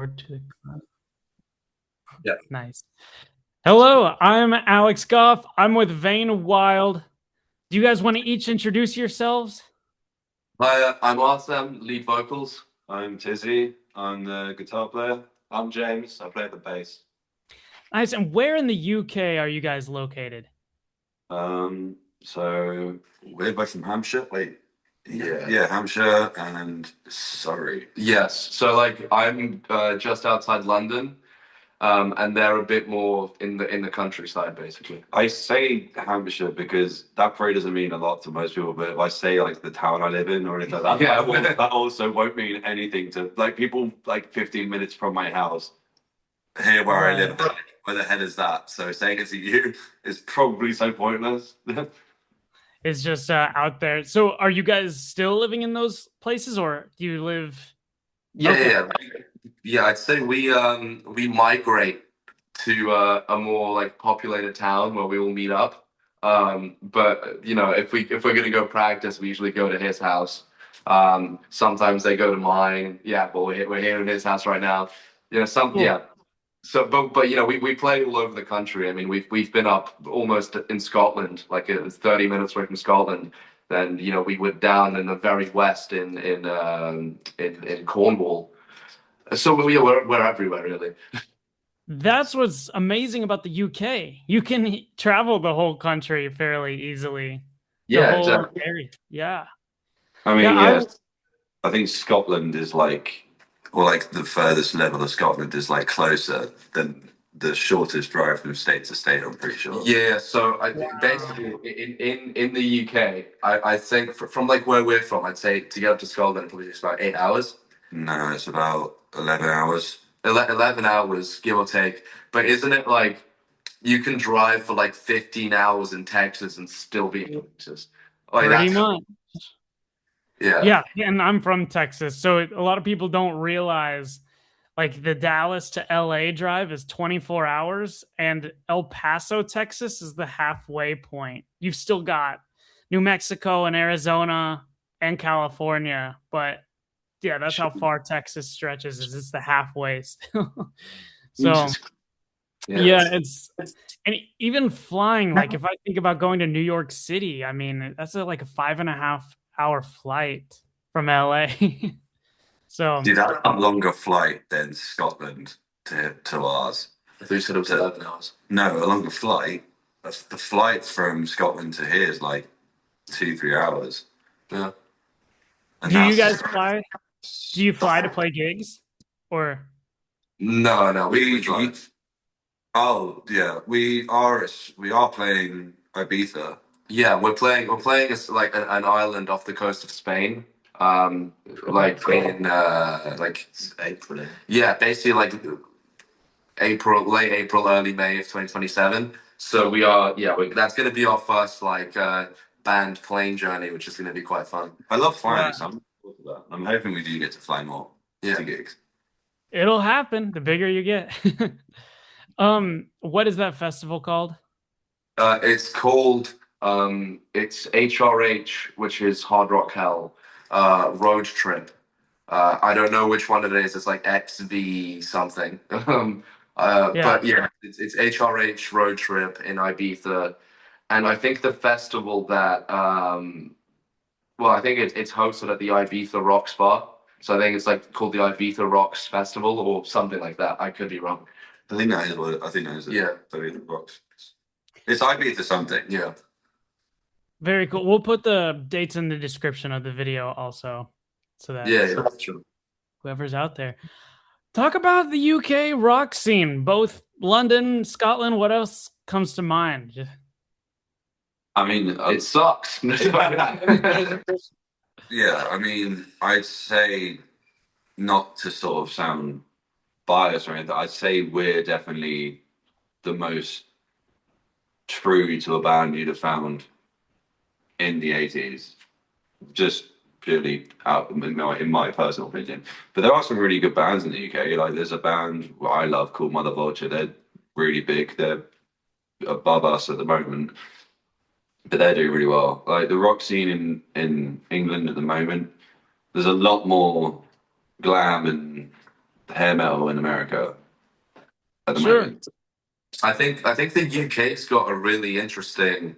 To the Yeah. nice. Hello, I'm Alex Goff. I'm with Vane Wild. Do you guys want to each introduce yourselves? Hi, I'm Artem, lead vocals. I'm Tizzy. I'm the guitar player. I'm James. I play the bass. Nice. And where in the UK are you guys located? So we're both from Hampshire. Wait, Yeah. yeah, Hampshire and Surrey. Yes. So I'm just outside London, and they're a bit more in the countryside, basically. I say Hampshire because that probably doesn't mean a lot to most people, but if I say like the town I live in or anything like that, Yeah. that also won't mean anything to like people like 15 minutes from my house. Here where I Right. live, where the hell is that? So saying it to you is probably so pointless. It's just out there. So are you guys still living in those places or do you live? Yeah, Okay. yeah, yeah. I'd say we migrate to a more like populated town where we all meet up. But if we're gonna go practice, we usually go to his house. Sometimes they go to mine. Yeah, but we're here in his house right now. Cool. Yeah. So, but we play all over the country. I mean, we've been up almost in Scotland, like it's 30 minutes away from Scotland. Then we were down in the very west in Cornwall. So we're everywhere really. That's what's amazing about the UK. You can travel the whole country fairly easily. The Yeah, whole exactly. area. Yeah. I Yeah, mean, I yes, I think Scotland is like, or like the furthest level of Scotland is like closer than the shortest drive from state to state, I'm pretty sure. Yeah, so wow. basically in the UK, I think from like where we're from, I'd say to get up to Scotland it probably takes about 8 hours. No, it's about 11 hours. 11 hours, give or take. But isn't it like you can drive for like 15 hours in Texas and still be in Texas? Like Pretty that's much. yeah. Yeah, and I'm from Texas, so a lot of people don't realize like the Dallas to LA drive is 24 hours and El Paso, Texas is the halfway point. You've still got New Mexico and Arizona and California, but yeah, that's how far Texas stretches is it's the halfway still. So, Jesus. Yeah, yeah, that's it's and even flying, like if I think about going to New York City, I mean, that's like a 5.5 hour flight from LA. So Dude, that's a longer flight than Scotland to ours. I thought you said it was 11 hours. No, a longer flight. The flight from Scotland to here is like 2, 3 hours. Yeah. And do you that's guys fly? Do you fly to play gigs? Or No, no, we we drive. oh yeah, we are playing Ibiza. Yeah, we're playing like an island off the coast of Spain. Um, like in like April. Yeah, basically like late April, early May of 2027. So we are, yeah, that's going to be our first like band plane journey, which is going to be quite fun. I love wow, flying, so I'm looking forward to that. I'm hoping we do get to fly more Yeah. to gigs. it'll happen the bigger you get. What is that festival called? It's called it's HRH, which is Hard Rock Hell, Road Trip. I don't know which one it is. It's like XV something. Yeah, But yeah, it's HRH Road Trip in Ibiza, and I think the festival that well, I think it's hosted at the Ibiza Rocks Bar. So I think it's like called the Ibiza Rocks Festival or something like that. I could be wrong. I think that is what I think that is it. Yeah, I think the box. It's Ibiza something. yeah. very cool. We'll put the dates in the description of the video also so that Yeah, yeah, sure. whoever's out there. Talk about the UK rock scene, both London, Scotland. What else comes to mind? I mean, It sucks. yeah. I mean, I'd say not to sort of sound biased or anything. I'd say we're definitely the most true to a band you'd have found in the 80s. Just purely out in my personal opinion. But there are some really good bands in the UK. Like there's a band I love called Mother Vulture. They're really big. They're above us at the moment, but they're doing really well. Like the rock scene in England at the moment, there's a lot more glam and hair metal in America at the Sure. moment. I think the UK's got a really interesting.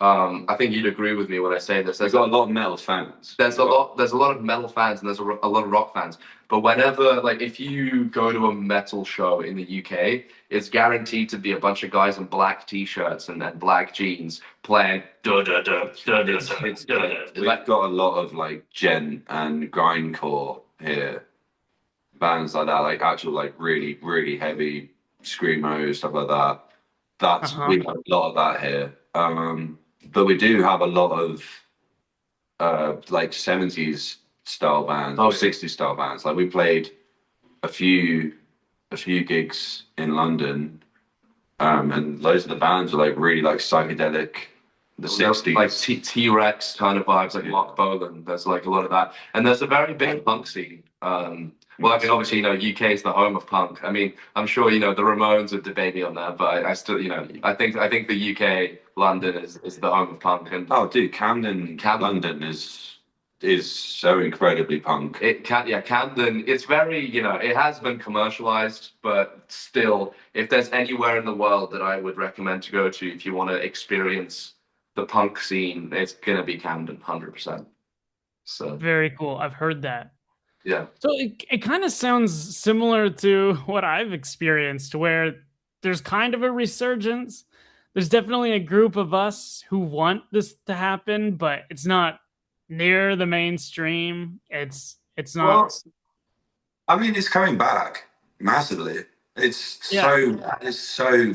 I think you'd agree with me when I say this. They've got a lot of metal fans. There's a lot of metal fans and there's a lot of rock fans. But whenever, like, if you go to a metal show in the UK, it's guaranteed to be a bunch of guys in black t-shirts and then black jeans playing da da da da da da. We've got a lot of like gent and grindcore here, bands like that, like actual like really really heavy screamo stuff like that. Uh-huh. We have a lot of that here. But we do have a lot of like 70s style bands or 60s style bands. Like we played a few gigs in London, and loads of the bands were like really like psychedelic, the 60s. Like T-Rex kind of vibes, like Mark Bolan. There's like a lot of that, and there's a very big punk scene. Well, I mean, obviously, UK is the home of punk. I mean, I'm sure the Ramones would debate me on that, but I still, I think the UK, London is the home of punk. And Oh, dude, Camden, London is so incredibly punk. yeah, Camden. It's very, it has been commercialized, but still, if there's anywhere in the world that I would recommend to go to if you want to experience the punk scene, it's gonna be Camden, 100%. So Very cool. I've heard that. yeah. So it kind of sounds similar to what I've experienced, where there's kind of a resurgence. There's definitely a group of us who want this to happen, but it's not near the mainstream. It's not. Well, I mean, it's coming back massively. It's Yeah. so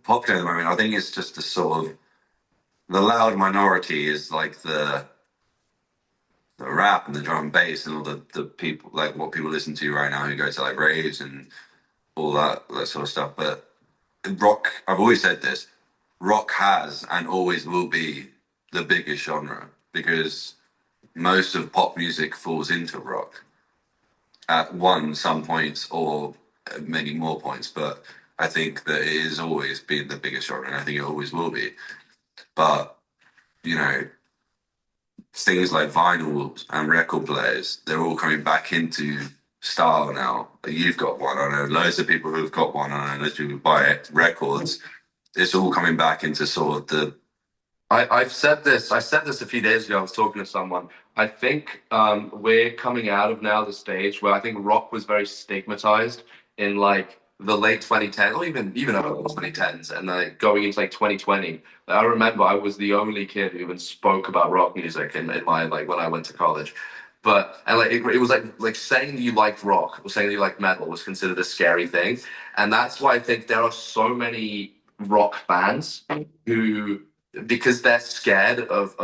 popular at the moment. I think it's just the sort of the loud minority is like the rap and the drum and bass and all the people like what people listen to right now who go to like raves and all that sort of stuff. But rock, I've always said this, rock has and always will be the biggest genre because most of pop music falls into rock at some points or many more points. But I think that it has always been the biggest genre, and I think it always will be. But you know, things like vinyl and record players, they're all coming back into style now. You've got one. I know loads of people who've got one. I know loads of people who buy records. It's all coming back into sort of the. I've said this. I said this a few days ago. I was talking to someone. I think we're coming out of now the stage where I think rock was very stigmatized in like the late 2010s or even early 2010s, and like going into like 2020. I remember I was the only kid who even spoke about rock music in my like when I went to college. But and like it was like saying that you liked rock or saying that you liked metal was considered a scary thing, and that's why I think there are so many rock fans who because they're scared of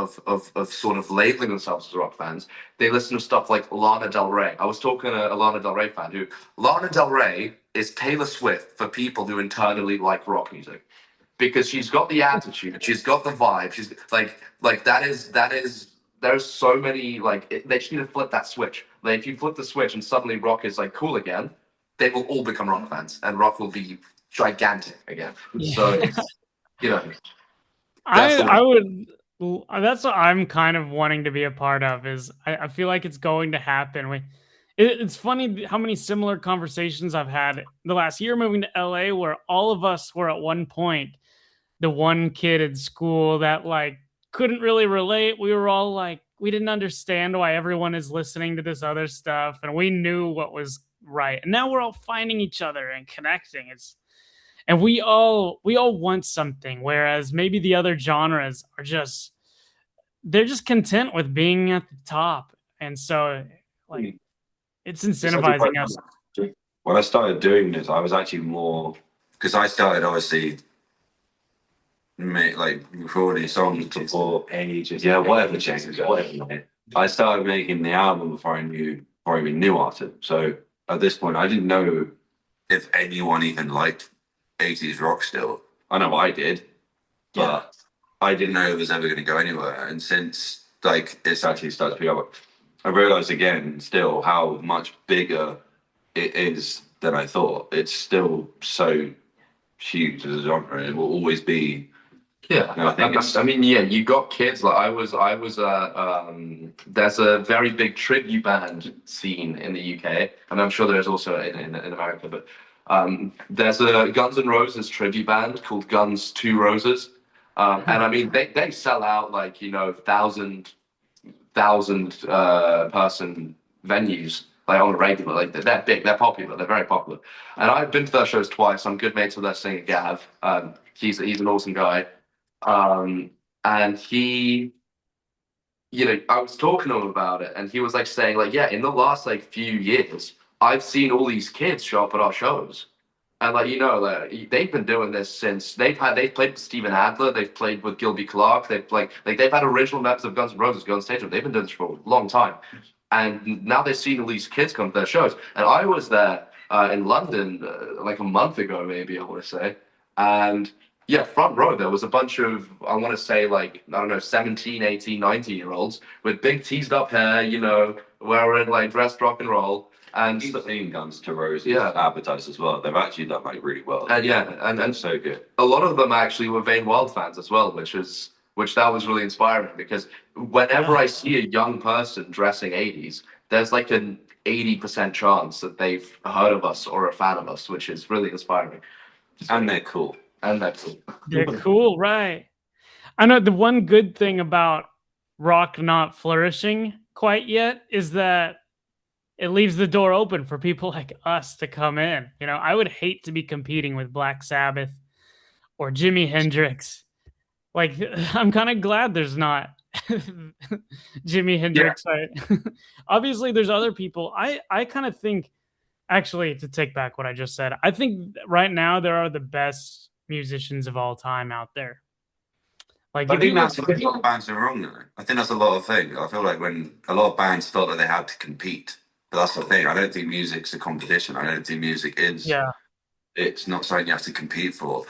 sort of labeling themselves as rock fans, they listen to stuff like Lana Del Rey. I was talking to a Lana Del Rey fan who Lana Del Rey is Taylor Swift for people who internally like rock music because she's got the attitude, she's got the vibe, she's like that is there's so many they just need to flip that switch. Like if you flip the switch and suddenly rock is like cool again, they will all become rock fans and rock will be gigantic again. So Yeah. you know that's the I would. That's what I'm kind of wanting to be a part of. Is I feel like it's going to happen. It's funny how many similar conversations I've had the last year moving to LA, where all of us were at one point the one kid in school that like couldn't really relate. We were all like, we didn't understand why everyone is listening to this other stuff, and we knew what was right. And now we're all finding each other and connecting. It's and we all want something, whereas maybe the other genres are just they're just content with being at the top, and so like it's It's actually quite. incentivizing us. When I started doing this, I was actually more because I started obviously like recording songs before ages. Yeah, whatever, James, whatever. Mate. I started making the album before I even knew Artem. So at this point, I didn't know if anyone even liked 80s rock still. I know I did, but I didn't know it was ever going to go anywhere. And since like it's actually started to pick up, I realized again still how much bigger it is than I thought. It's still so huge as a genre. It will always be Yeah, And I think it's I mean, yeah, you got kids. Like there's a very big tribute band scene in the UK, and I'm sure there's also in America. But there's a Guns N' Roses tribute band called Guns Two Roses, and I mean they sell out like thousand person venues like on a regular. Like they're big, they're popular, they're very popular. And I've been to their shows twice. I'm good mates with their singer Gav. He's an awesome guy. Um, and he, I was talking to him about it, and he was like saying, like, yeah, in the last like few years, I've seen all these kids show up at our shows. And like like they've been doing this since they've played with Steven Adler, they've played with Gilby Clarke, they've had original members of Guns N' Roses go on stage. They've been doing this for a long time, and now they've seen all these kids come to their shows. And I was there in London like a month ago, maybe I want to say, and yeah, front row there was a bunch of I want to say like I don't know 17, 18, 19 year olds with big teased up hair, wearing like dressed rock and roll. And You've seen Guns to Roses yeah, advertised as well. They've actually done like really well. and yeah, and So good. a lot of them actually were Vane Wild fans as well, which that was really inspiring because whenever I see a young person dressing 80s, there's like an 80% chance that they've heard of us or a fan of us, which is really inspiring. And they're cool. And that's cool. They're cool, right? I know the one good thing about rock not flourishing quite yet is that it leaves the door open for people like us to come in. I would hate to be competing with Black Sabbath or Jimi Hendrix. Like, I'm kind of glad there's not Jimi Hendrix. Yeah. Obviously, there's other people. I kind of think, actually, to take back what I just said, I think right now there are the best musicians of all time out there. Like, I think that's what a lot of bands are wrong though. I think that's a lot of things. I feel like when a lot of bands felt that they had to compete, but that's the thing. I don't think music's a competition. I don't think music is. Yeah. It's not something you have to compete for.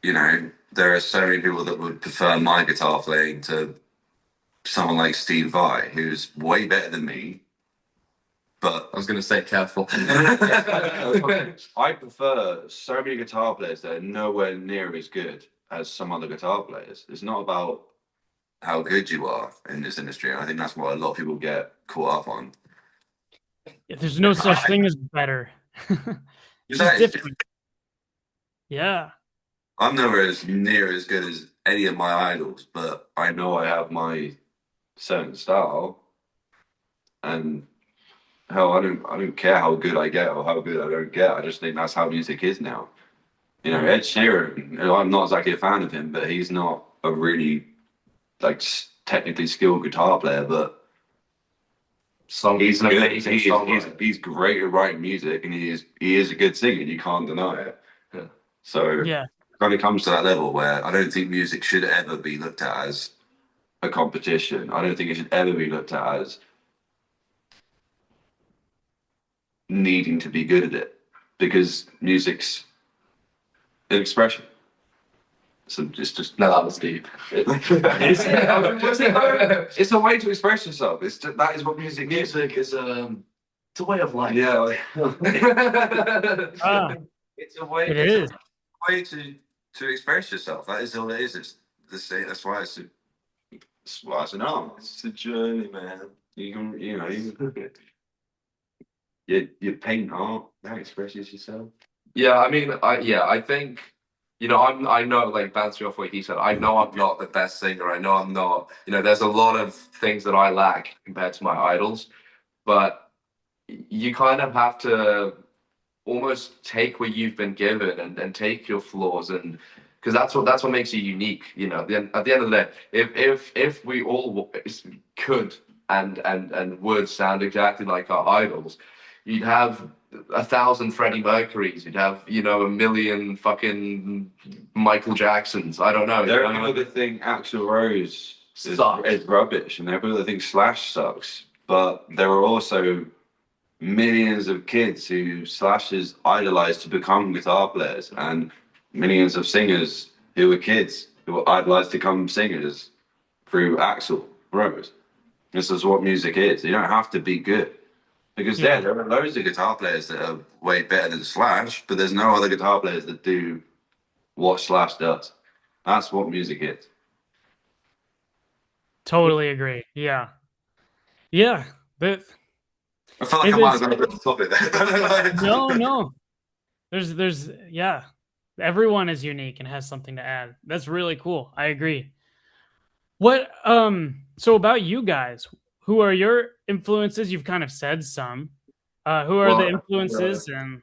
There are so many people that would prefer my guitar playing to someone like Steve Vai, who's way better than me. But I was going to say careful. I prefer so many guitar players that are nowhere near as good as some other guitar players. It's not about how good you are in this industry. I think that's what a lot of people get caught up on. Yeah, there's no such thing as better. It's just different. Yeah. I'm nowhere near as good as any of my idols, but I know I have my certain style, and hell, I don't care how good I get or how good I don't get. I just think that's how music is now. Ed Sheeran, I'm not exactly a fan of him, but he's not a really like technically skilled guitar player, but he's great at writing music, and he is a good singer. You can't deny it. Yeah. So when it comes to that level where I don't think music should ever be looked at as a competition. I don't think it should ever be looked at as needing to be good at it, because music's an expression. So it's just no, that was deep. It's a way to express yourself. That is what music is. Music is it's a way of life. Yeah. It's a way. It is a way to express yourself. That is all it is. It's the same. That's why it's an art. It's a journey, man. You paint art that expresses yourself. Yeah, I mean, I think, I know, like bouncing off what he said, I know I'm not the best singer. I know I'm not, there's a lot of things that I lack compared to my idols, but you kind of have to almost take what you've been given and take your flaws, and because that's what makes you unique. At the end of the day, if we all could and would sound exactly like our idols, you'd have 1,000 Freddie Mercurys. You'd have, a million fucking Michael Jacksons. I don't know. There are people that think Axl Rose is rubbish, and there are people that think Slash sucks. But there are also millions of kids who Slash has idolized to become guitar players, and millions of singers who were kids who were idolized to become singers through Axl Rose. This is what music is. You don't have to be good. Because there are loads of guitar players that are way better than Slash, but there's no other guitar players that do what Slash does. That's what music is. Totally agree. Yeah. Yeah. But I feel like I if might have it's gone a bit off topic there. no. There's yeah. Everyone is unique and has something to add. That's really cool. I agree. What so about you guys, who are your influences? You've kind of said some. Who are the Well, influences and what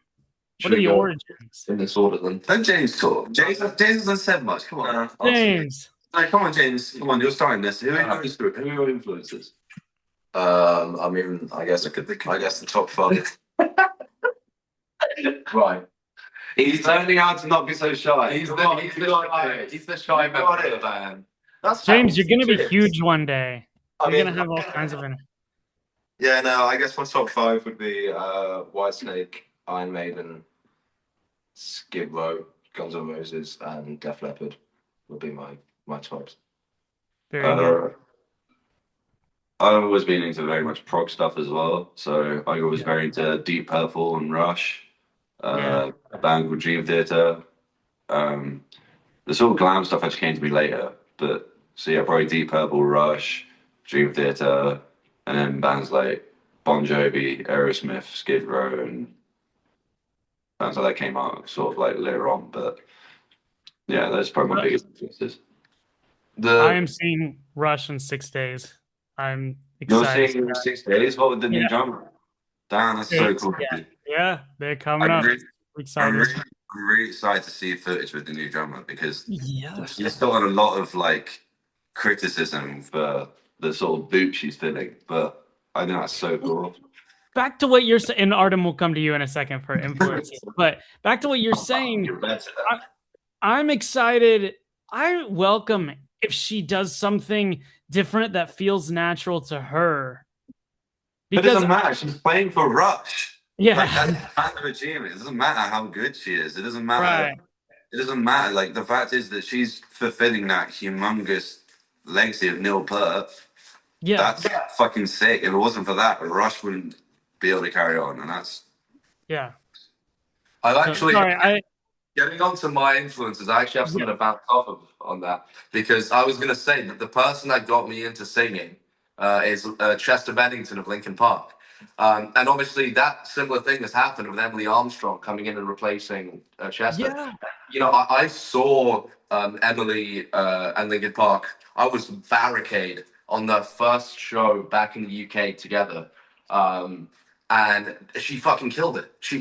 should are we the go origins? in this order then? Don't James talk. James hasn't said much. Come on. James. No, come on, James. Come on, you're starting this. Who are your influences? I mean, I guess the top five. Right. He's learning how to not be so shy. He's the shy member of the band. That's James, how. you're gonna be Cheers. huge one day. I You're mean, gonna have all kinds of yeah, no, I guess my top five would be Whitesnake, Iron Maiden, Skid Row, Guns N' Roses, and Def Leppard would be my tops. very good. Uh, I've always been into very much prog stuff as well, so I was very into Deep Purple and Rush, Yeah. a band called Dream Theater. Um, the sort of glam stuff actually came to me later, but so yeah, probably Deep Purple, Rush, Dream Theater, and then bands like Bon Jovi, Aerosmith, Skid Row, and bands like that came out sort of like later on. But yeah, those are probably my biggest influences. I The am seeing Rush in 6 days. I'm You're excited. seeing in 6 days. What with the Yeah. new drummer? Damn, that's so States. cool. Yeah. Yeah. They're coming I'm up. really, I'm Excited. really, I'm really excited to see footage with the new drummer because Yeah. she's still got a lot of like criticism for the sort of boot she's filling, but I think that's so cool. Back to what you're saying, and Artem will come to you in a second for influences. But back to what you're saying, You're better. I'm excited. I welcome if she does something different that feels natural to her. But it Because doesn't matter. She's playing for Rush. Like yeah, that's kind of achievement. It doesn't matter how good she is. It doesn't matter. right. It doesn't matter. Like the fact is that she's fulfilling that humongous legacy of Neil Peart. Yeah. That's fucking sick. If it wasn't for that, Rush wouldn't be able to carry on, and that's Yeah. I've So actually sorry, I getting on to my influences. I actually have yeah. something to bounce off of on that because I was going to say that the person that got me into singing is Chester Bennington of Linkin Park. And obviously, that similar thing has happened with Emily Armstrong coming in and replacing Chester. Yeah. I saw Emily and Linkin Park. I was barricade on their first show back in the UK together. Um, and she fucking killed it. She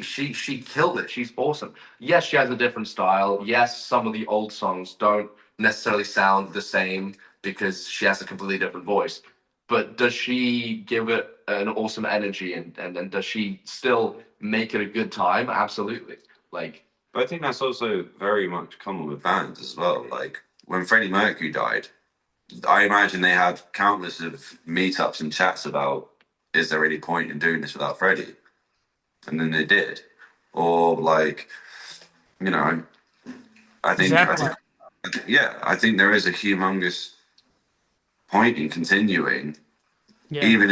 killed it. She's awesome. Yes, she has a different style. Yes, some of the old songs don't necessarily sound the same because she has a completely different voice. But does she give it an awesome energy and does she still make it a good time? Absolutely. Like But I think that's also very much common with bands as well. Like when Freddie Mercury died, I imagine they had countless of meetups and chats about is there any point in doing this without Freddie? And then they did. Or like, you know, I think, I Exactly. think, yeah, I think there is a humongous point in continuing, Yeah. even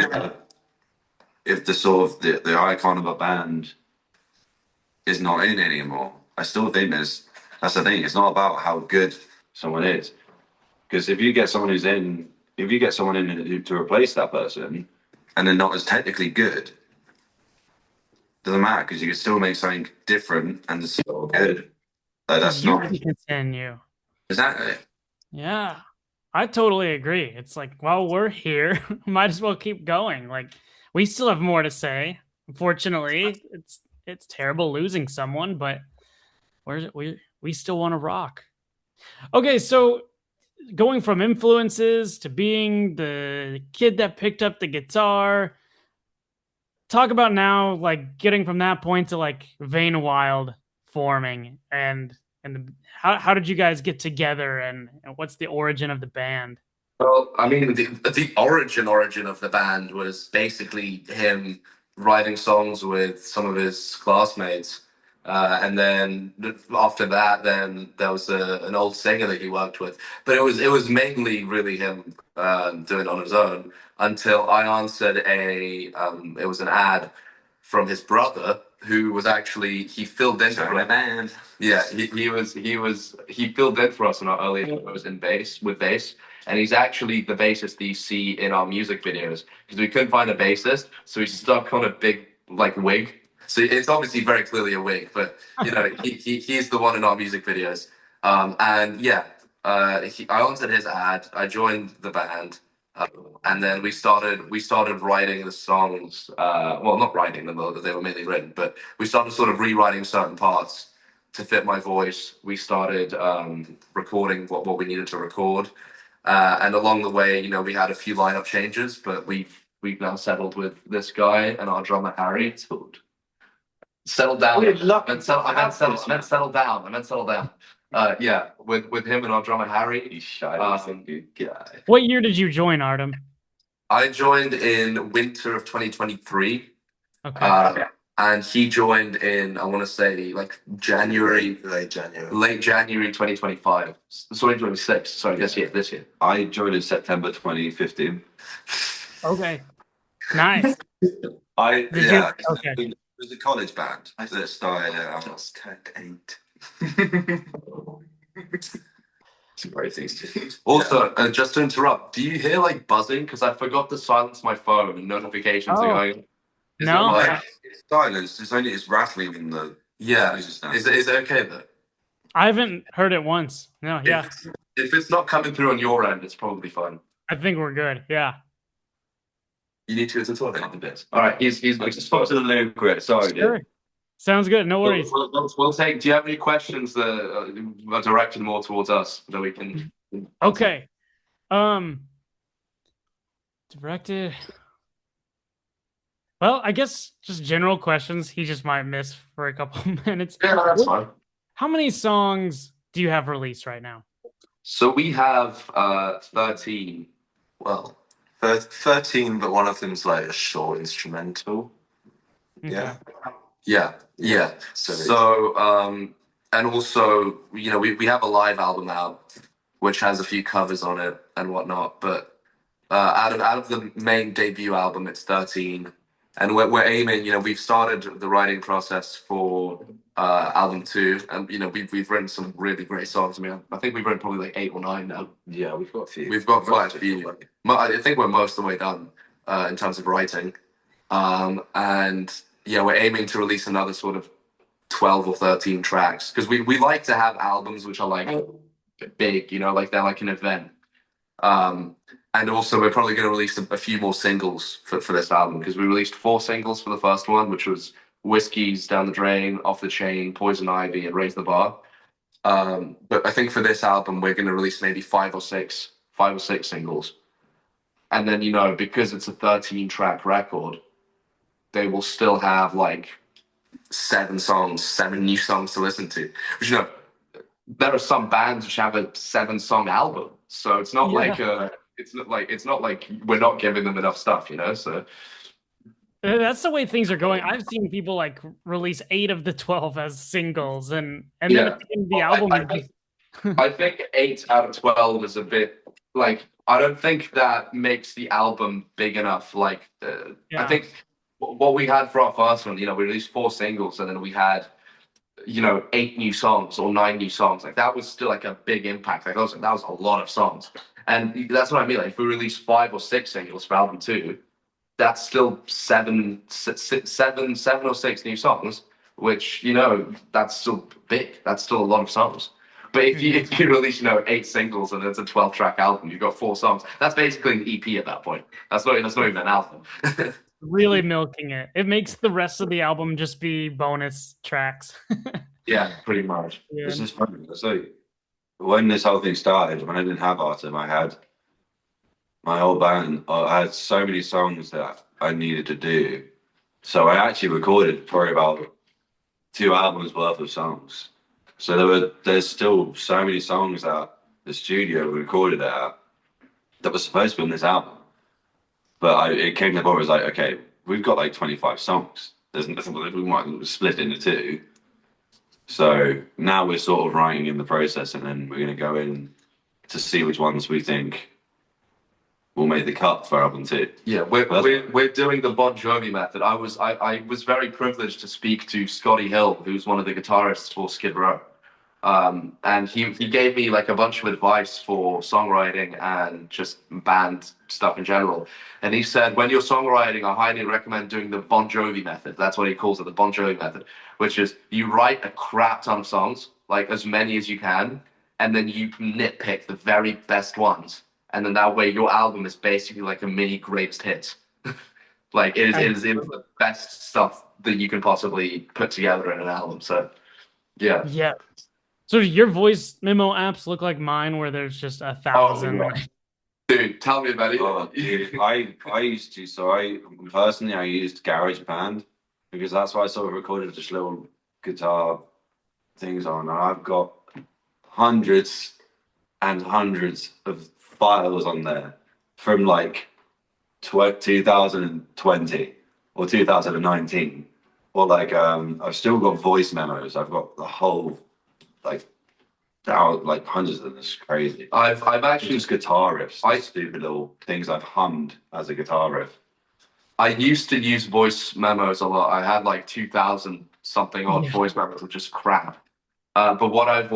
if the sort of the icon of a band is not in anymore. I still think that's the thing. It's not about how good someone is. Because if you get someone who's in, if you get someone in to replace that person, and they're not as technically good, doesn't matter because you can still make something different and it's still good. Like Because that's you not can continue. exactly. Yeah. I totally agree. It's like, well, we're here. Might as well keep going. Like, we still have more to say. Unfortunately, it's terrible losing someone, but we still want to rock. Okay, so going from influences to being the kid that picked up the guitar, talk about now like getting from that point to like Vain Wild forming and how did you guys get together and what's the origin of the band? well, I mean, the origin of the band was basically him writing songs with some of his classmates, and then after that, then there was an old singer that he worked with. But it was mainly really him doing it on his own until I answered it was an ad from his brother who was actually he filled in for my band. Yeah, he filled in for us in our early shows in bass, and he's actually the bassist that you see in our music videos because we couldn't find a bassist, so he stuck on a big like wig. So it's obviously very clearly a wig, but you know he's the one in our music videos. And yeah, I answered his ad. I joined the band. And then we started writing the songs. Well, not writing them; they were mainly written. But we started sort of rewriting certain parts to fit my voice. We started recording what we needed to record, and along the way, you know, we had a few lineup changes. But we've now settled with this guy and our drummer Harry. Settled down. I meant settle down. I meant settle down. Yeah, with him and our drummer Harry. He's shy. He's a good guy. What year did you join, Artem? I joined in winter of 2023. Okay. And he joined in, I want to say, like January, Late January. late January 2025. Sorry, 2026. Sorry, this year. I joined in September 2015. Okay. Nice. I Did yeah. you? Okay. It was a college band that started. I Just turned 8. Some great things to do. Also, just to interrupt, do you hear like buzzing? Because I forgot to silence my phone and notifications are Oh. going. Is No. that like, It's silence. It's rattling in the. yeah. It's just Is it okay though? I haven't heard it once. No, yeah. If it's not coming through on your end, it's probably fine. I think we're good. Yeah. You need to go to the toilet a bit. All right, he's Just spoke to the lyric. Sorry, Sure. dude. Sounds good. No worries. We'll take. Do you have any questions that are directed more towards us that we can? Okay. Directed. Well, I guess just general questions. He just might miss for a couple minutes. Yeah, that's fine. How many songs do you have released right now? So we have 13. Well, 13, but one of them's like a short instrumental. Okay. Yeah. So and also, you know, we have a live album out which has a few covers on it and whatnot, but out of the main debut album it's 13. And we're aiming, you know, we've started the writing process for album 2, and you know we've written some really great songs. I mean, I think we've written probably like 8 or 9 now. Yeah, we've got a few. We've got quite a few. I think we're most of the way done in terms of writing, and yeah, we're aiming to release another sort of 12 or 13 tracks because we like to have albums which are like big, you know, like they're like an event. And also, we're probably going to release a few more singles for this album because we released 4 singles for the first one, which was Whiskey's Down the Drain, Off the Chain, Poison Ivy, and Raise the Bar. But I think for this album, we're going to release maybe 5 or 6 singles. And then, you know, because it's a 13-track record, they will still have like 7 new songs to listen to. Which, you know, there are some bands which have a 7-song album, so it's not like it's not like we're not giving them enough stuff, you know. So That's the way things are going. I've seen people like release 8 of the 12 as singles, and then yeah. at the end of the album. I think 8 out of 12 is a bit like I don't think that makes the album big enough. Like I think what we had for our first one, you know, we released 4 singles, and then we had, you know, 8 new songs or 9 new songs. Like that was still like a big impact. Like that was a lot of songs. And that's what I mean. Like if we release 5 or 6 singles for album 2, that's still 7 or 6 new songs, which, you know, that's still big. That's still a lot of songs. But if you release, you know, 8 singles and it's a 12-track album, you've got 4 songs. That's basically an EP at that point. That's not even an album. Really milking it. It makes the rest of the album just be bonus tracks. Yeah, pretty much. Yeah. It's just funny. So when this whole thing started, when I didn't have Artem, I had my whole band. I had so many songs that I needed to do. So I actually recorded probably about 2 albums worth of songs. So there's still so many songs that the studio recorded at that were supposed to be on this album. But it came to the point where it was like, okay, we've got like 25 songs. There's nothing, we might split into 2. So now we're sort of writing in the process, and then we're going to go in to see which ones we think will make the cut for album 2. Yeah, we're doing the Bon Jovi method. I was very privileged to speak to Scotty Hill, who's one of the guitarists for Skid Row. And he gave me like a bunch of advice for songwriting and just band stuff in general. And he said, when you're songwriting, I highly recommend doing the Bon Jovi method. That's what he calls it, the Bon Jovi method, which is you write a crap ton of songs, like as many as you can, and then you nitpick the very best ones. And then that way your album is basically like a mini greatest hits. Like it is the best stuff that you can possibly put together in an album. So yeah. Yeah. So do your voice memo apps look like mine, where there's just 1,000? Oh, dude, tell me about it. Oh, dude, I used to. So I personally I used GarageBand because that's why I sort of recorded just little guitar things on. And I've got hundreds and hundreds of files on there from like 2020 or 2019, or like I've still got voice memos. I've got the whole like like hundreds of them. It's crazy. I've actually Just guitar riffs, stupid little things I've hummed as a guitar riff. I used to use voice memos a lot. I had like 2,000 something odd voice memos, which is crap. But what I've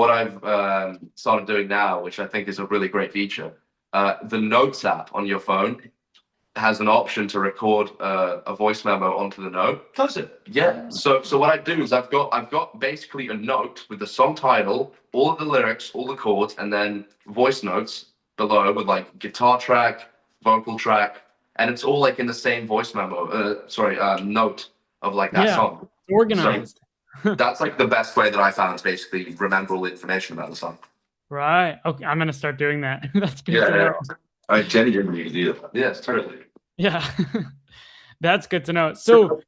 started doing now, which I think is a really great feature, the Notes app on your phone has an option to record a voice memo onto the note. Does it? Yeah. So what I do is I've got basically a note with the song title, all of the lyrics, all the chords, and then voice notes below with like guitar track, vocal track, and it's all like in the same voice memo. Note of like that song. Organized. So that's like the best way that I found to basically remember all the information about the song. Right. Okay, I'm gonna start doing that. That's good to know. I genuinely do that. Yes, totally. Yeah. That's good to know. So,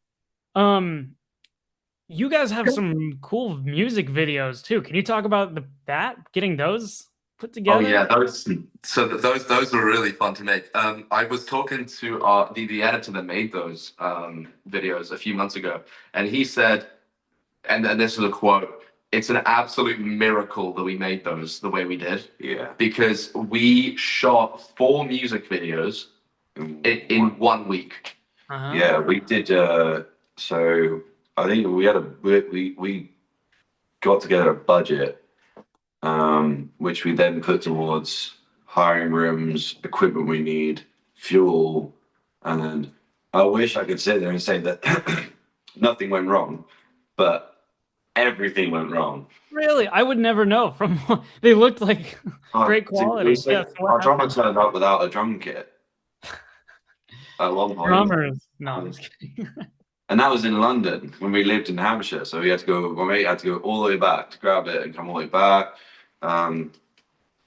you guys have some cool music videos too. Can you talk about getting those put together? Oh yeah, those were really fun to make. I was talking to the editor that made those videos a few months ago, and he said, and this is a quote: "It's an absolute miracle that we made those the way we did." Yeah. Because we shot 4 music videos in 1 week. Yeah, we did. So I think we got together a budget, which we then put towards hiring rooms, equipment we need, fuel, and I wish I could sit there and say that nothing went wrong, but everything went wrong. Really? I would never know. From they looked like great quality. Our drummer turned up without a drum kit at one point. Drummers. No, I'm just kidding. And that was in London when we lived in Hampshire. So we had to go. My mate had to go all the way back to grab it and come all the way back. And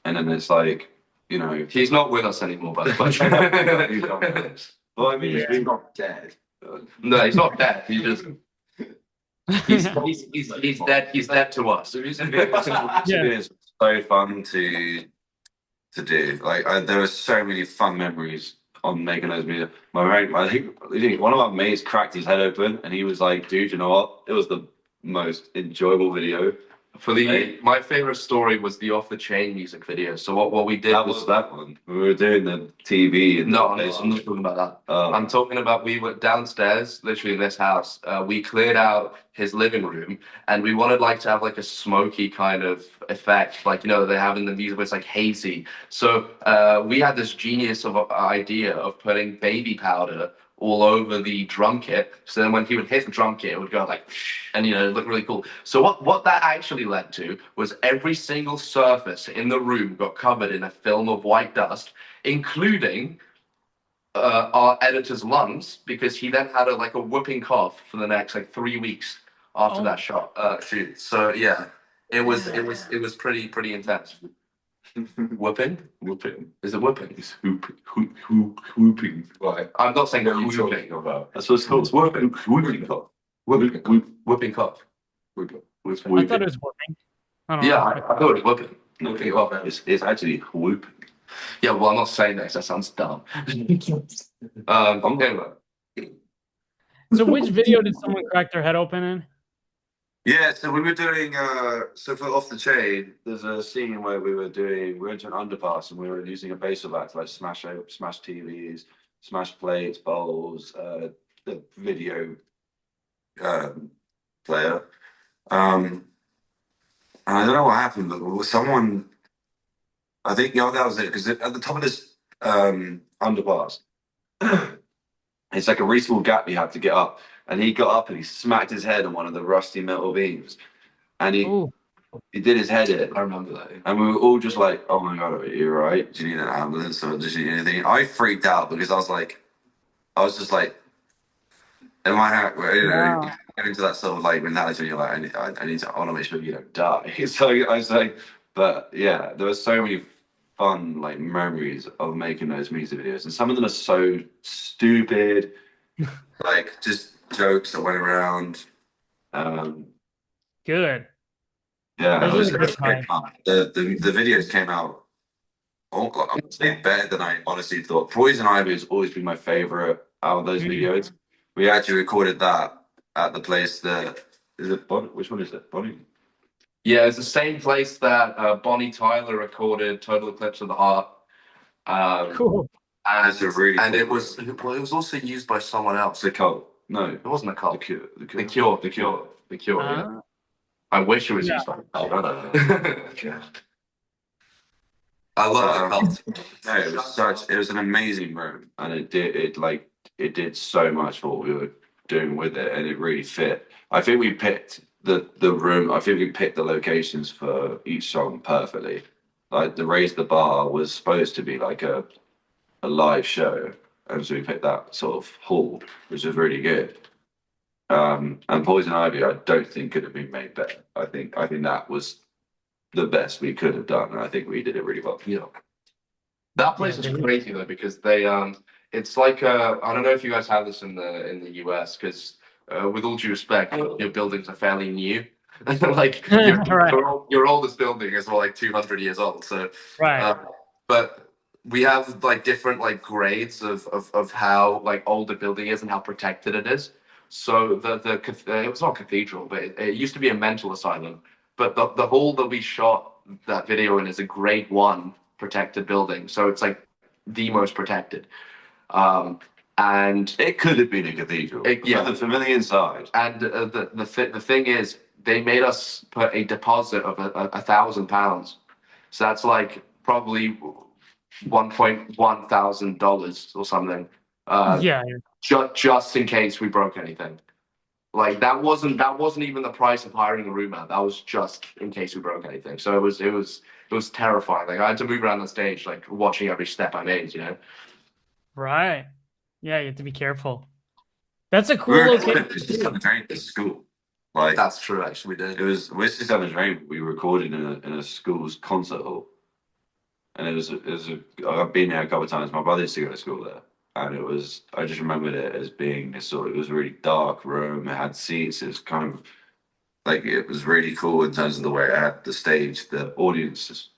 then it's like, you know, he's not with us anymore, by the way. Well, I mean, he's not dead. No, he's not dead. He's dead. He's dead to us. So it's so fun to do. Like there were so many fun memories on making those music. I think one of our mates cracked his head open, and he was like, "Dude, you know what? It was the most enjoyable video." My favorite story was the Off the Chain music video. So what we did was that one. We were doing the TV. And no, I'm not talking about that. I'm talking about we were downstairs, literally in this house. We cleared out his living room, and we wanted like to have like a smoky kind of effect, like they have in the music, where it's like hazy. So we had this genius of idea of putting baby powder all over the drum kit, so then when he would hit the drum kit, it would go like, and it looked really cool. So what that actually led to was every single surface in the room got covered in a film of white dust, including our editor's lungs, because he then had a whooping cough for the next 3 weeks after that shoot. So yeah, it was pretty intense. Whooping? Is it whooping? It's whooping. Right. I'm not saying what you're talking about. That's what it's called. It's whooping. Whooping cough. Whooping cough. I thought it was whooping. I thought it was whooping. Whooping cough. It's actually whooping. Yeah, well, I'm not saying that. That sounds dumb. So which video did someone crack their head open in? Yeah, so we were doing so for Off the Chain, there's a scene where we went to an underpass and we were using a baseball bat to like smash TVs, smash plates, bowls, the video um, player. Um, and I don't know what happened, but someone, I think, that was it, because at the top of this underpass, it's like a really small gap you have to get up. And he got up and he smacked his head on one of the rusty metal beams. And Oh, he did his head in. I remember that. And we were all just like, "Oh my god, are you all right? Do you need an ambulance or do you need anything?" I freaked out because I was just like, "Am I, wow. getting into that sort of like mentality when you're like, I need to, I want to make sure you don't die." So I was like, but yeah, there were so many fun like memories of making those music videos, and some of them are so stupid, like just jokes that went around. Um, Good. yeah, Those it are was the good times. the videos came out. Oh, I would say better than I honestly thought. Poison Ivy has always been my favorite out of those Mm. videos. We actually recorded that at the place that is it. Which one is it? Bonnie. Yeah, it's the same place that Bonnie Tyler recorded "Total Eclipse of the Heart." Um, Cool. That's a really and cool it was well, it was also used by someone else. The cult. No, It wasn't a the cult. cure. The The cure. Cure, The cure. The Cure. Yeah, Uh, I wish it was yeah. used by a Okay. I love the Um, cult. no, it was an amazing room, and it did so much for what we were doing with it, and it really fit. I think we picked the room. I think we picked the locations for each song perfectly. Like the Raise the Bar was supposed to be like a live show, and so we picked that sort of hall, which was really good. And Poison Ivy, I don't think could have been made better. I think that was the best we could have done, and I think we did it really well. Yeah. That Yeah. place is crazy though because they it's like I don't know if you guys have this in the US because with all due respect your buildings are fairly new like Right. your oldest building is more like 200 years old so Right. uh, but we have like different like grades of how like old the building is and how protected it is so it was not a cathedral but it used to be a mental asylum but the hall that we shot that video in is a grade one protected building. So it's like the most protected. Um, and It could have been a cathedral. yeah, From the inside. and the thing is, they made us put a deposit of £1,000. So that's like probably $1,100 or something. Yeah. Just in case we broke anything. Like that wasn't even the price of hiring a roommate. That was just in case we broke anything. So it was terrifying. Like I had to move around the stage, like watching every step I made. You know. Right. Yeah. You have to be careful. That's a We cool were location. recording Whiskey Seven Drain at school. Like That's true. Actually, we did. it was Whiskey Seven Drain. We recorded in a school's concert hall, and I've been there a couple of times. My brother used to go to school there, and I just remembered it as being this sort. It was a really dark room. It had seats. It was kind of like it was really cool in terms of the way it had the stage. The audience,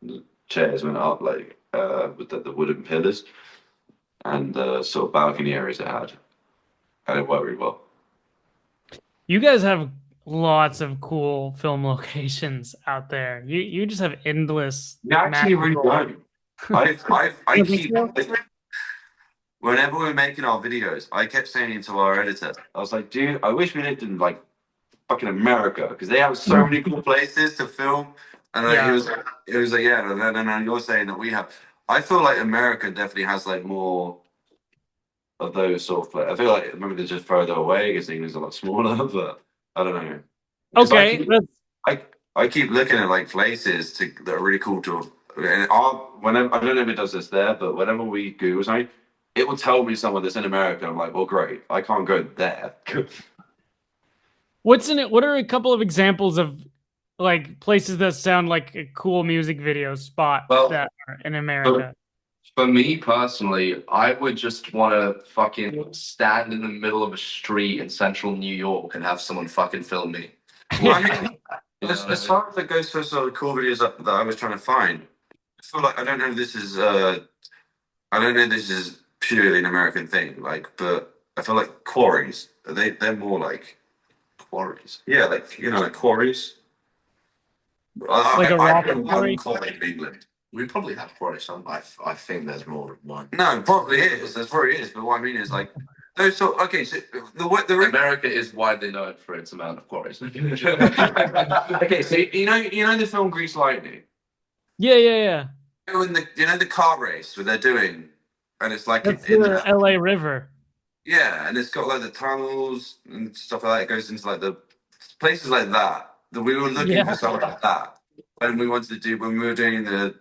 the chairs went up like with the wooden pillars and the sort of balcony areas it had, and it worked really well. You guys have lots of cool film locations out there. You just have endless We actually really magical. don't. I You think keep so? whenever we're making our videos, I kept saying to our editor, I was like, dude, I wish we lived in like fucking America because they have so many cool places to film. And Yeah. he was like, yeah, no, you're saying that we have. I feel like America definitely has like more of those sort of. I feel like maybe they're just further away because England's a lot smaller, but I don't know. Because Okay. That's I I keep looking at like places that are really cool to. And whenever I don't know if it does this there, but whenever we Google something, it will tell me someone that's in America. I'm like, well, great, I can't go there. what's in it. What are a couple of examples of like places that sound like a cool music video spot Well, that are in for, America? for me personally, I would just want to fucking stand in the middle of a street in central New York and have someone fucking film me. Well, I mean, as far as it goes for sort of cool videos that I was trying to find, I feel like I don't know if this is I don't know if this is purely an American thing, like, but I feel like quarries they're more like quarries. Yeah, like like quarries. Like a rock One quarry? quarry in England. We probably have quarries. I think there's more than one. No, probably is. There probably is. But what I mean is like those. So okay, so America is widely known for its amount of quarries. okay, so you know the film Grease Lightning. Yeah. In the car race where they're doing, and it's like That's in the LA River. yeah, and it's got like the tunnels and stuff like that. It goes into like the places like that. That we were looking Yeah. for something like that when we wanted to do when we were doing the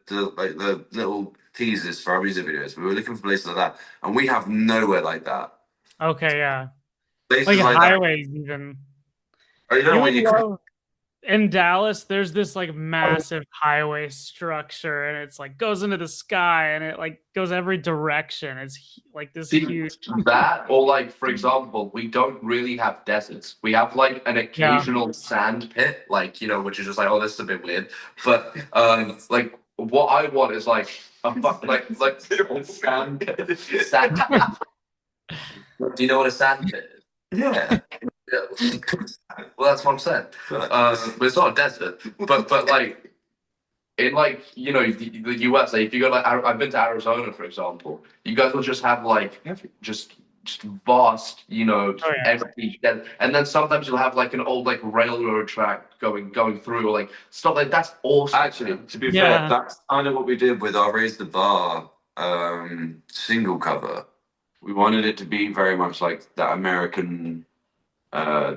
little teasers for our music videos. We were looking for places like that, and we have nowhere like that. Okay, yeah. Like Places like that. highways even. Oh, you don't You know what would you love in Dallas, there's this like massive highway structure and it's like goes into the sky and it like goes every direction. It's like this See, huge. that, or like, for example, we don't really have deserts. We have like an Yeah. occasional sand pit, like, which is just like, oh, this is a bit weird. But like, what I want is like like sand pit. Sand. Do you know what a sand pit is? Yeah. Yeah. Well, that's what I'm saying. But it's not a desert. But like in like the US, like if you go like I've been to Arizona, for example, you guys will just have like just vast, Oh yeah. empty, and then sometimes you'll have like an old like railroad track going through, or like stuff like that's awesome. Actually, to be fair, Yeah. that's kind of what we did with our Raise the Bar single cover. We wanted it to be very much like that American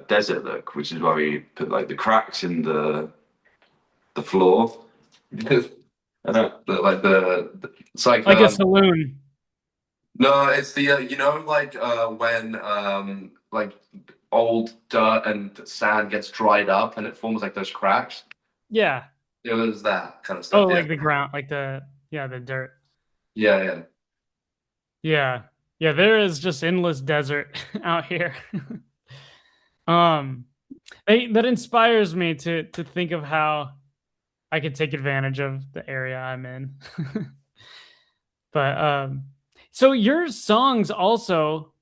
desert look, which is why we put like the cracks in the floor. I don't. like it's Like a saloon. no, it's the like when like old dirt and sand gets dried up and it forms like those cracks. Yeah. There's that kind of Oh, stuff. like the ground, like the dirt. Yeah. Yeah. Yeah, there is just endless desert out here. um that inspires me to think of how I could take advantage of the area I'm in. But so your songs also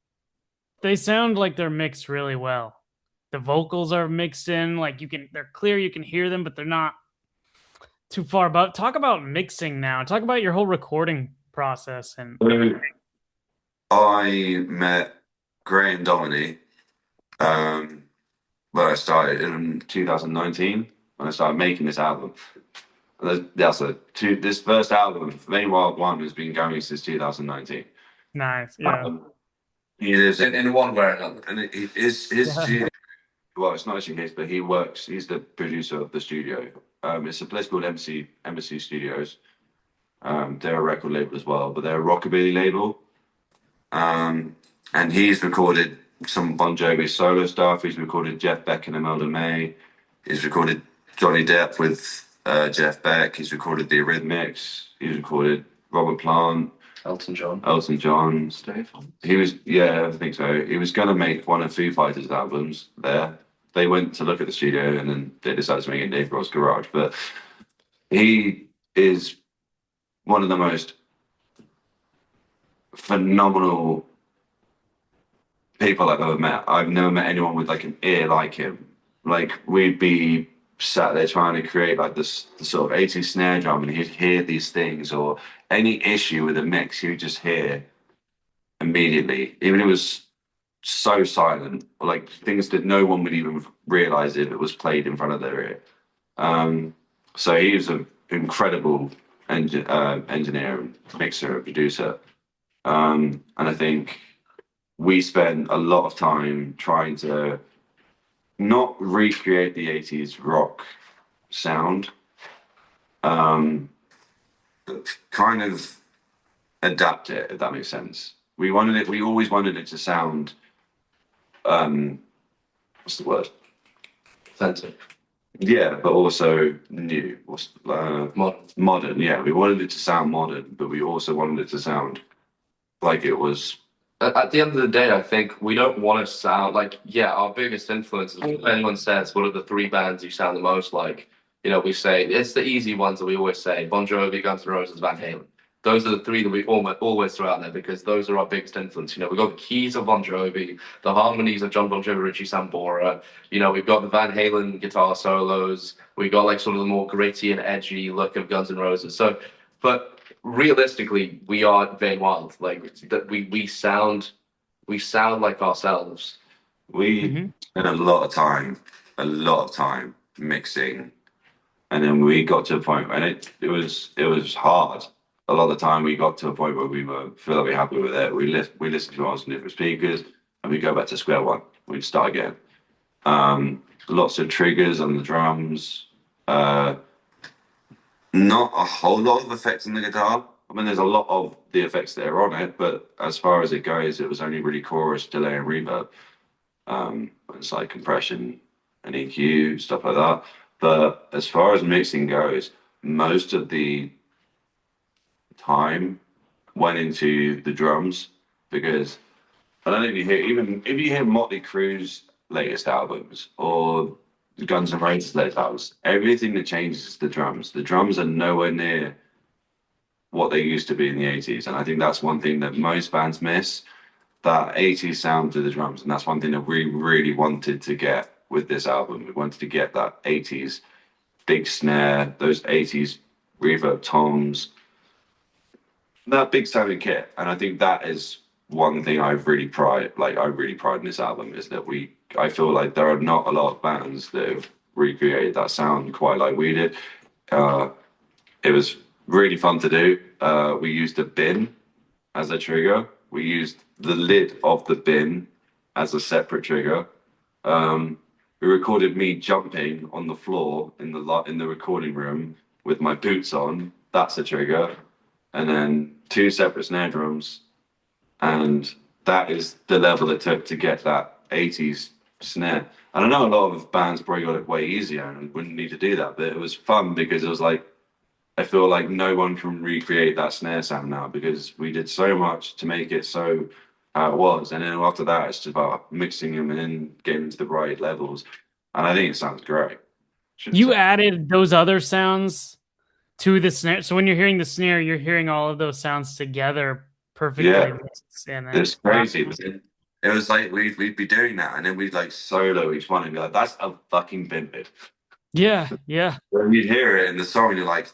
they sound like they're mixed really well. The vocals are mixed in, like they're clear, you can hear them, but they're not too far. But talk about mixing now. Talk about your whole recording process and I met Gray and Dominic when I started in 2019 when I started making this album. This first album, Main Wild One, has been going since 2019. nice. Yeah. He lives In one way or another. and his Yeah. studio. Well, it's not actually his, but he works. He's the producer of the studio. It's a place called Embassy Studios. They're a record label as well, but they're a rockabilly label. And he's recorded some Bon Jovi solo stuff. He's recorded Jeff Beck and Imelda May. He's recorded Johnny Depp with Jeff Beck. He's recorded the Eurythmics. He's recorded Robert Plant. Elton John. He was, yeah, I think so. He was going to make one of Foo Fighters' albums there. They went to look at the studio and then they decided to make it in Dave Grohl's garage. But he is one of the most phenomenal people I've ever met. I've never met anyone with like an ear like him. Like we'd be sat there trying to create like this the sort of 80s snare drum and he'd hear these things or any issue with a mix he would just hear immediately. Even if it was so silent, or like things that no one would even realize if it was played in front of their ear. So he was an incredible engineer, mixer, producer. And I think we spent a lot of time trying to not recreate the 80s rock sound, but kind of adapt it, if that makes sense. We always wanted it to sound, what's the word? Authentic. Yeah, but also new, Modern. modern. Yeah, we wanted it to sound modern, but we also wanted it to sound like it was. At the end of the day, I think we don't want to sound like, our biggest influences, if anyone says, what are the three bands you sound the most like? We say, it's the easy ones that we always say, Bon Jovi, Guns N' Roses, Van Halen. Those are the three that we always throw out there because those are our biggest influence. You know, we've got the keys of Bon Jovi, the harmonies of John Bon Jovi, Richie Sambora. You know, we've got the Van Halen guitar solos. We got like sort of the more gritty and edgy look of Guns N' Roses. So, but realistically, we are Vain Wild. Like that, we sound like ourselves. We spent a lot of time mixing, and then we got to a point, and it was hard. A lot of the time, we got to a point where we were feel like we're happy with it. We listen to ours on different speakers, and we go back to square one. We start again. Lots of triggers on the drums. Not a whole lot of effects on the guitar. I mean, there's a lot of the effects that are on it, but as far as it goes, it was only really chorus, delay, and reverb. It's like compression and EQ, stuff like that. But as far as mixing goes, most of the time went into the drums because I don't know if you hear, even if you hear Motley Crue's latest albums or Guns N' Roses' latest albums, everything that changes is the drums. The drums are nowhere near what they used to be in the 80s. And I think that's one thing that most bands miss, that 80s sound to the drums. And that's one thing that we really wanted to get with this album. We wanted to get that 80s big snare, those 80s reverb toms, that big sounding kit. And I think that is one thing I really pride in this album is that I feel like there are not a lot of bands that have recreated that sound quite like we did. It was really fun to do. We used a bin as a trigger. We used the lid of the bin as a separate trigger. We recorded me jumping on the floor in the recording room with my boots on. That's a trigger. And then 2 separate snare drums. And that is the level it took to get that 80s snare. And I know a lot of bands probably got it way easier and wouldn't need to do that, but it was fun because it was like, I feel like no one can recreate that snare sound now because we did so much to make it so how it was. And then after that, it's just about mixing them and then getting to the right levels. And I think it sounds great. You added those other sounds to the snare. So when you're hearing the snare, you're hearing all of those sounds together perfectly. Yeah, In it. it's crazy. It was like we'd be doing that and then we'd like solo each one and be like, that's a fucking bin bit. Yeah, yeah. When you'd hear it in the song, you're like,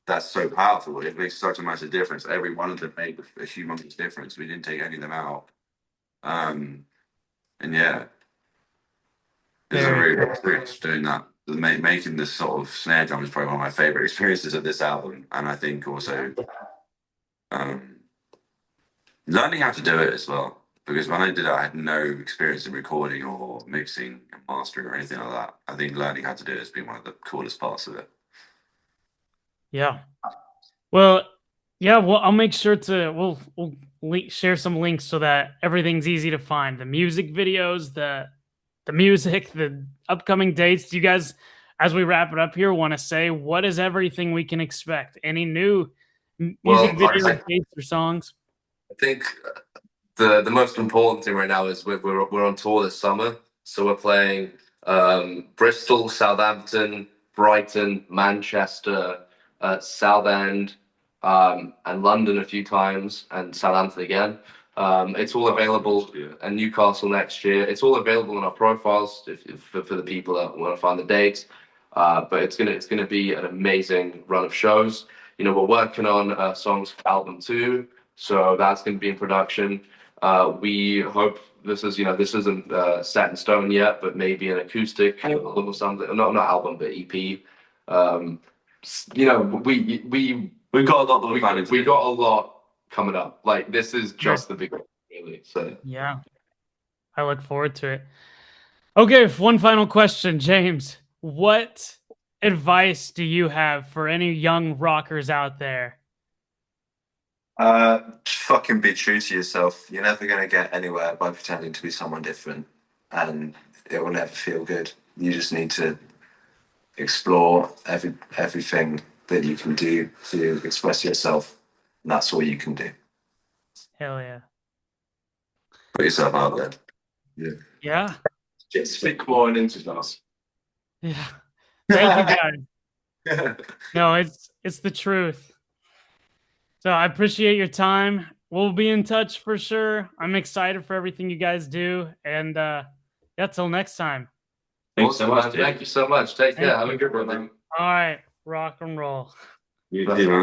that's so powerful. It makes such a massive difference. Every one of them made a humongous difference. We didn't take any of them out. And yeah, it was a really good experience doing that. Making this sort of snare drum is probably one of my favorite experiences of this album. And I think also um, learning how to do it as well. Because when I did it, I had no experience in recording or mixing and mastering or anything like that. I think learning how to do it has been one of the coolest parts of it. Yeah. Well, yeah. Well, I'll make sure to we'll share some links so that everything's easy to find. The music videos, the music, the upcoming dates. Do you guys, as we wrap it up here, want to say what is everything we can expect? Any new music videos, dates, or songs? I think the most important thing right now is we're on tour this summer, so we're playing Bristol, Southampton, Brighton, Manchester, Southend, and London a few times, and Southampton again. It's all available, and Newcastle next year. It's all available in our profiles for the people that want to find the dates. But it's gonna be an amazing run of shows. You know, we're working on songs for album 2, so that's going to be in production. We hope this isn't set in stone yet, but maybe an acoustic album or something. Not album, but EP. You know, we've got a lot. We got a lot coming up. Like this is just the beginning, really. So yeah, I look forward to it. Okay, one final question, James. What advice do you have for any young rockers out there? Fucking be true to yourself. You're never going to get anywhere by pretending to be someone different, and it will never feel good. You just need to explore everything that you can do to express yourself, and that's all you can do. Hell yeah. Put yourself out there. Yeah. Yeah. Just speak more into us. Yeah. Thank you guys. No, it's the truth. So I appreciate your time. We'll be in touch for sure. I'm excited for everything you guys do. And yeah, till next time. Thanks so Awesome, much, man. dude. Thank you so much. Take care. Thank Have you. a good one, man. All right. Rock and roll. You too, man.